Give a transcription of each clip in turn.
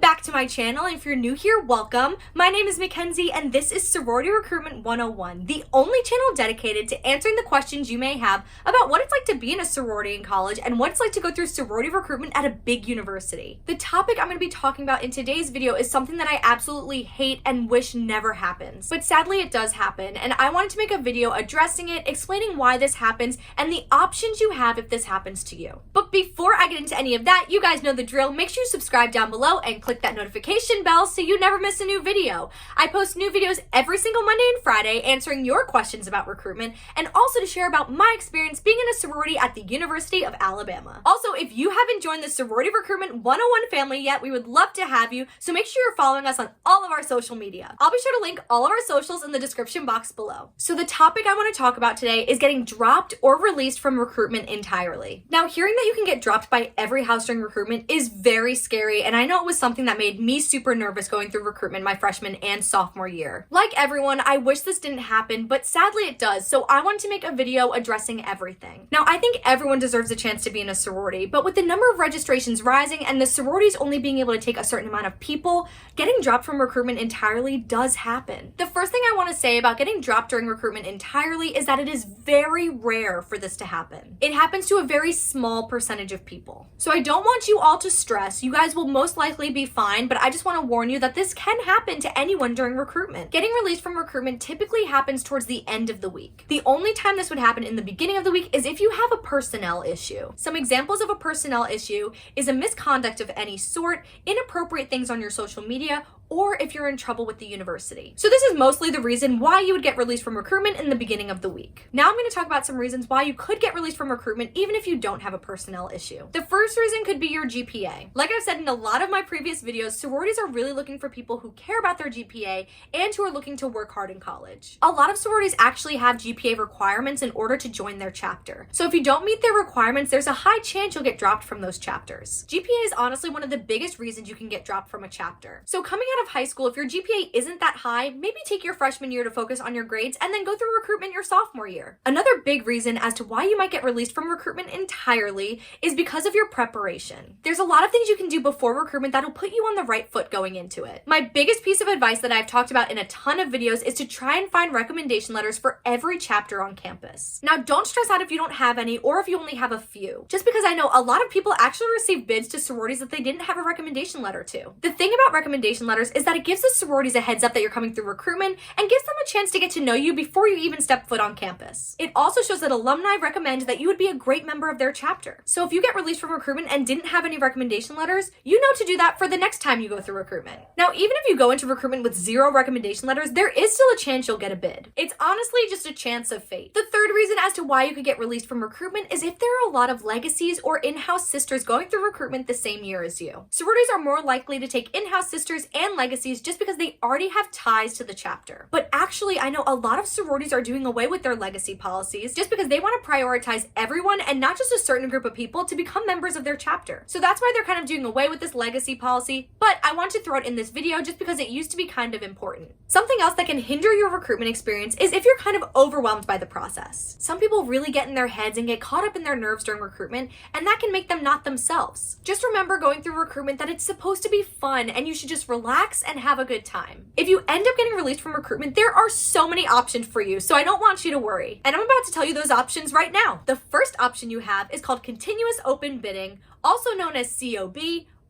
back to my channel, and if you're new here, welcome. My name is Mackenzie, and this is Sorority Recruitment 101, the only channel dedicated to answering the questions you may have about what it's like to be in a sorority in college and what it's like to go through sorority recruitment at a big university. The topic I'm going to be talking about in today's video is something that I absolutely hate and wish never happens. But sadly, it does happen, and I wanted to make a video addressing it, explaining why this happens, and the options you have if this happens to you. But before I get into any of that, you guys know the drill. Make sure you subscribe down below and click that notification bell so you never miss a new video. I post new videos every single Monday and Friday answering your questions about recruitment and also to share about my experience being in a sorority at the University of Alabama. Also, if you haven't joined the Sorority Recruitment 101 family yet, we would love to have you, so make sure you're following us on all of our social media. I'll be sure to link all of our socials in the description box below. So the topic I want to talk about today is getting dropped or released from recruitment entirely. Now, hearing that you can get dropped by every house during recruitment is very scary, and I know it was something that made me super nervous going through recruitment my freshman and sophomore year. Like everyone, I wish this didn't happen, but sadly it does, so I wanted to make a video addressing everything. Now, I think everyone deserves a chance to be in a sorority, but with the number of registrations rising and the sororities only being able to take a certain amount of people, getting dropped from recruitment entirely does happen. The first thing I want to say about getting dropped during recruitment entirely is that it is very rare for this to happen. It happens to a very small percentage of people. So I don't want you all to stress. You guys will most likely be fine, but I just want to warn you that this can happen to anyone during recruitment. Getting released from recruitment typically happens towards the end of the week. The only time this would happen in the beginning of the week is if you have a personnel issue. Some examples of a personnel issue is a misconduct of any sort, inappropriate things on your social media, or if you're in trouble with the university. So this is mostly the reason why you would get released from recruitment in the beginning of the week. Now I'm going to talk about some reasons why you could get released from recruitment even if you don't have a personnel issue. The first reason could be your GPA. Like I've said in a lot of my previous videos, sororities are really looking for people who care about their GPA and who are looking to work hard in college. A lot of sororities actually have GPA requirements in order to join their chapter. So if you don't meet their requirements, there's a high chance you'll get dropped from those chapters. GPA is honestly one of the biggest reasons you can get dropped from a chapter. So coming out of high school, if your GPA isn't that high, maybe take your freshman year to focus on your grades and then go through recruitment your sophomore year. Another big reason as to why you might get released from recruitment entirely is because of your preparation. There's a lot of things you can do before recruitment that'll put you on the right foot going into it. My biggest piece of advice that I've talked about in a ton of videos is to try and find recommendation letters for every chapter on campus. Now, don't stress out if you don't have any or if you only have a few, just because I know a lot of people actually receive bids to sororities that they didn't have a recommendation letter to. The thing about recommendation letters is that it gives the sororities a heads up that you're coming through recruitment and gives them a chance to get to know you before you even step foot on campus. It also shows that alumni recommend that you would be a great member of their chapter. So if you get released from recruitment and didn't have any recommendation letters, you know to do that for the next time you go through recruitment. Now, even if you go into recruitment with 0 recommendation letters, there is still a chance you'll get a bid. It's honestly just a chance of fate. The third reason as to why you could get released from recruitment is if there are a lot of legacies or in-house sisters going through recruitment the same year as you. Sororities are more likely to take in-house sisters and legacies just because they already have ties to the chapter. But actually, I know a lot of sororities are doing away with their legacy policies just because they want to prioritize everyone and not just a certain group of people to become members of their chapter. So that's why they're kind of doing away with this legacy policy, but I want to throw it in this video just because it used to be kind of important. Something else that can hinder your recruitment experience is if you're kind of overwhelmed by the process. Some people really get in their heads and get caught up in their nerves during recruitment, and that can make them not themselves. Just remember going through recruitment that it's supposed to be fun and you should just relax and have a good time. If you end up getting released from recruitment, there are so many options for you, so I don't want you to worry. And I'm about to tell you those options right now. The first option you have is called continuous open bidding, also known as COB,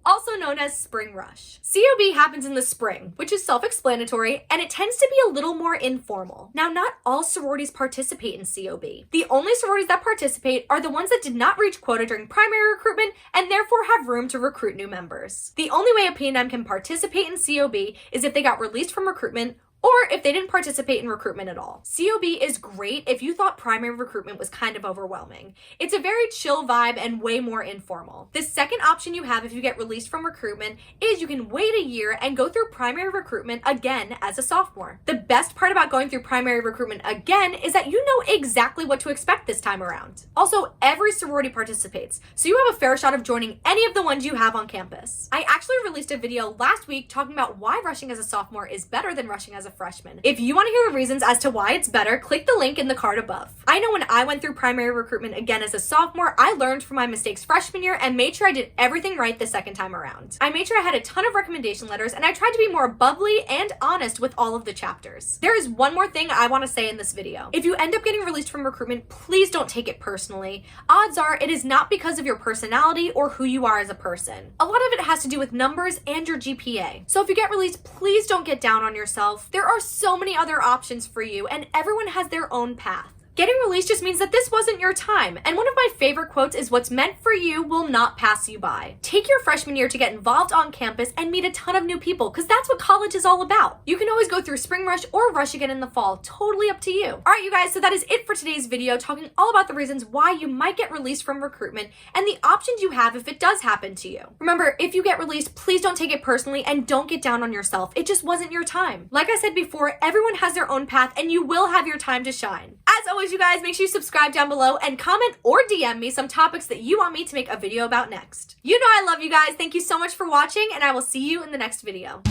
also known as spring rush. COB happens in the spring, which is self-explanatory, and it tends to be a little more informal. Now, not all sororities participate in COB. The only sororities that participate are the ones that did not reach quota during primary recruitment and therefore have room to recruit new members. The only way a P&M can participate in COB is if they got released from recruitment or if they didn't participate in recruitment at all. COB is great if you thought primary recruitment was kind of overwhelming. It's a very chill vibe and way more informal. The second option you have if you get released from recruitment is you can wait a year and go through primary recruitment again as a sophomore. The best part about going through primary recruitment again is that you know exactly what to expect this time around. Also, every sorority participates, so you have a fair shot of joining any of the ones you have on campus. I actually released a video last week talking about why rushing as a sophomore is better than rushing as a freshman. If you want to hear the reasons as to why it's better, click the link in the card above. I know when I went through primary recruitment again as a sophomore, I learned from my mistakes freshman year and made sure I did everything right the second time around. I made sure I had a ton of recommendation letters, and I tried to be more bubbly and honest with all of the chapters. There is one more thing I want to say in this video. If you end up getting released from recruitment, please don't take it personally. Odds are it is not because of your personality or who you are as a person. A lot of it has to do with numbers and your GPA. So if you get released, please don't get down on yourself. There are so many other options for you, and everyone has their own path. Getting released just means that this wasn't your time, and one of my favorite quotes is, "What's meant for you will not pass you by." Take your freshman year to get involved on campus and meet a ton of new people, because that's what college is all about. You can always go through spring rush or rush again in the fall, totally up to you. All right, you guys, so that is it for today's video, talking all about the reasons why you might get released from recruitment and the options you have if it does happen to you. Remember, if you get released, please don't take it personally and don't get down on yourself. It just wasn't your time. Like I said before, everyone has their own path and you will have your time to shine. As always, you guys, make sure you subscribe down below and comment or DM me some topics that you want me to make a video about next. You know I love you guys. Thank you so much for watching, and I will see you in the next video.